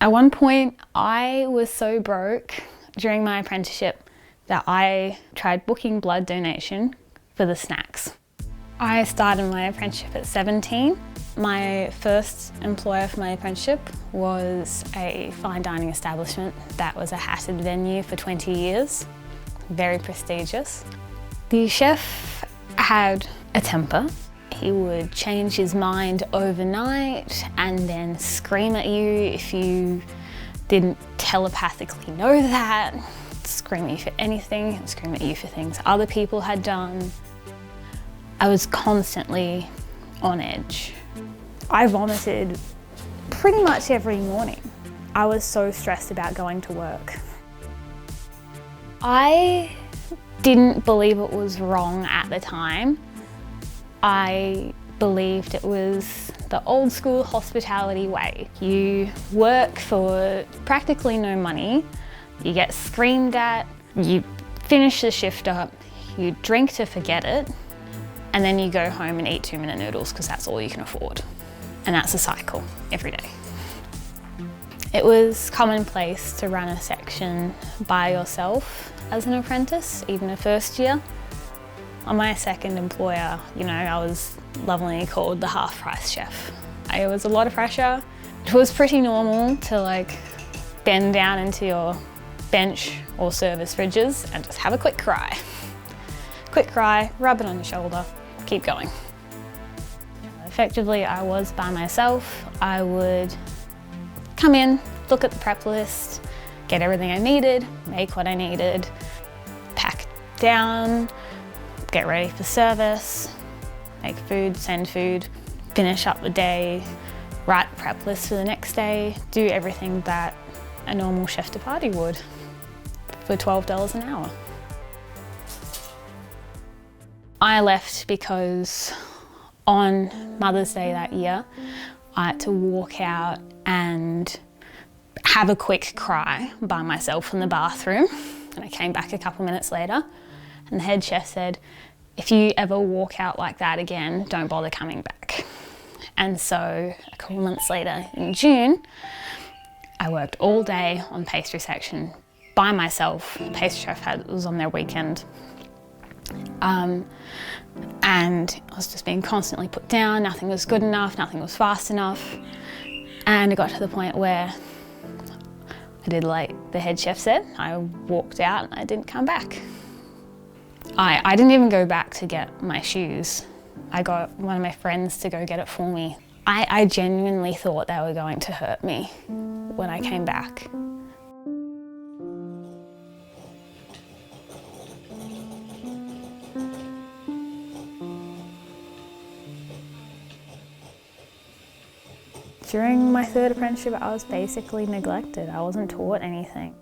At one point, I was so broke during my apprenticeship that I tried booking blood donation for the snacks. I started my apprenticeship at 17. My first employer for my apprenticeship was a fine dining establishment that was a hatted venue for 20 years, very prestigious. The chef had a temper. He would change his mind overnight and then scream at you if you didn't telepathically know that, scream at you for anything, scream at you for things other people had done. I was constantly on edge. I vomited pretty much every morning. I was so stressed about going to work. I didn't believe it was wrong at the time. I believed it was the old school hospitality way. You work for practically no money, you get screamed at, you finish the shift up, you drink to forget it, and then you go home and eat 2-minute noodles because that's all you can afford. And that's a cycle every day. It was commonplace to run a section by yourself as an apprentice, even a first year. On my second employer, I was lovingly called the half-price chef. It was a lot of pressure. It was pretty normal to bend down into your bench or service fridges and just have a quick cry. Quick cry, rub it on your shoulder, keep going. Effectively, I was by myself. I would come in, look at the prep list, get everything I needed, make what I needed, pack down, get ready for service, make food, send food, finish up the day, write prep lists for the next day, do everything that a normal chef de partie would for $12 an hour. I left because on Mother's Day that year, I had to walk out and have a quick cry by myself in the bathroom. And I came back a couple minutes later and the head chef said, "If you ever walk out like that again, don't bother coming back." And so a couple months later in June, I worked all day on pastry section by myself. The pastry chef was on their weekend. And I was just being constantly put down. Nothing was good enough, nothing was fast enough. And it got to the point where I did like the head chef said. I walked out and I didn't come back. I didn't even go back to get my shoes. I got one of my friends to go get it for me. I genuinely thought they were going to hurt me when I came back. During my third apprenticeship, I was basically neglected. I wasn't taught anything.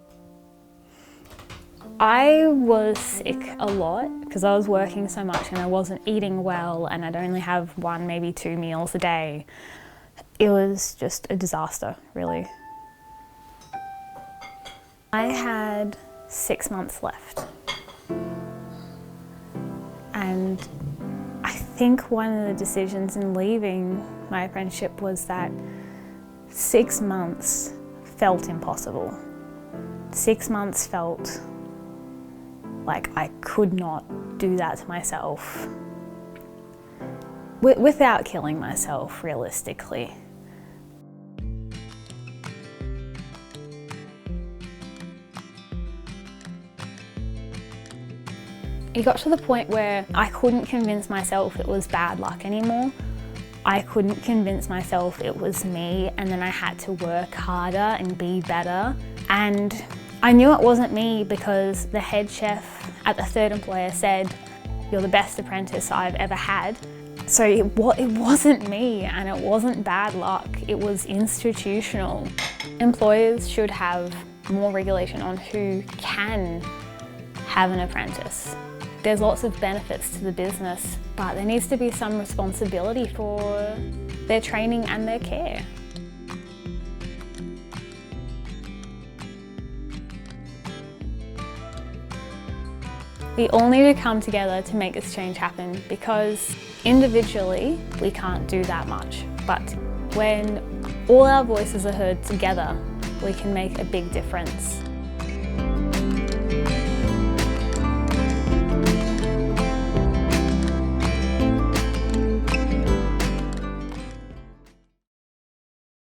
I was sick a lot because I was working so much and I wasn't eating well and I'd only have 1, maybe 2 meals a day. It was just a disaster, really. I had 6 months left. And I think one of the decisions in leaving my apprenticeship was that 6 months felt impossible. 6 months felt like I could not do that to myself without killing myself, realistically. It got to the point where I couldn't convince myself it was bad luck anymore. I couldn't convince myself it was me, and then I had to work harder and be better. And I knew it wasn't me because the head chef at the third employer said, "You're the best apprentice I've ever had." So it wasn't me, and it wasn't bad luck, it was institutional. Employers should have more regulation on who can have an apprentice. There's lots of benefits to the business, but there needs to be some responsibility for their training and their care. We all need to come together to make this change happen, because individually we can't do that much. But when all our voices are heard together, we can make a big difference.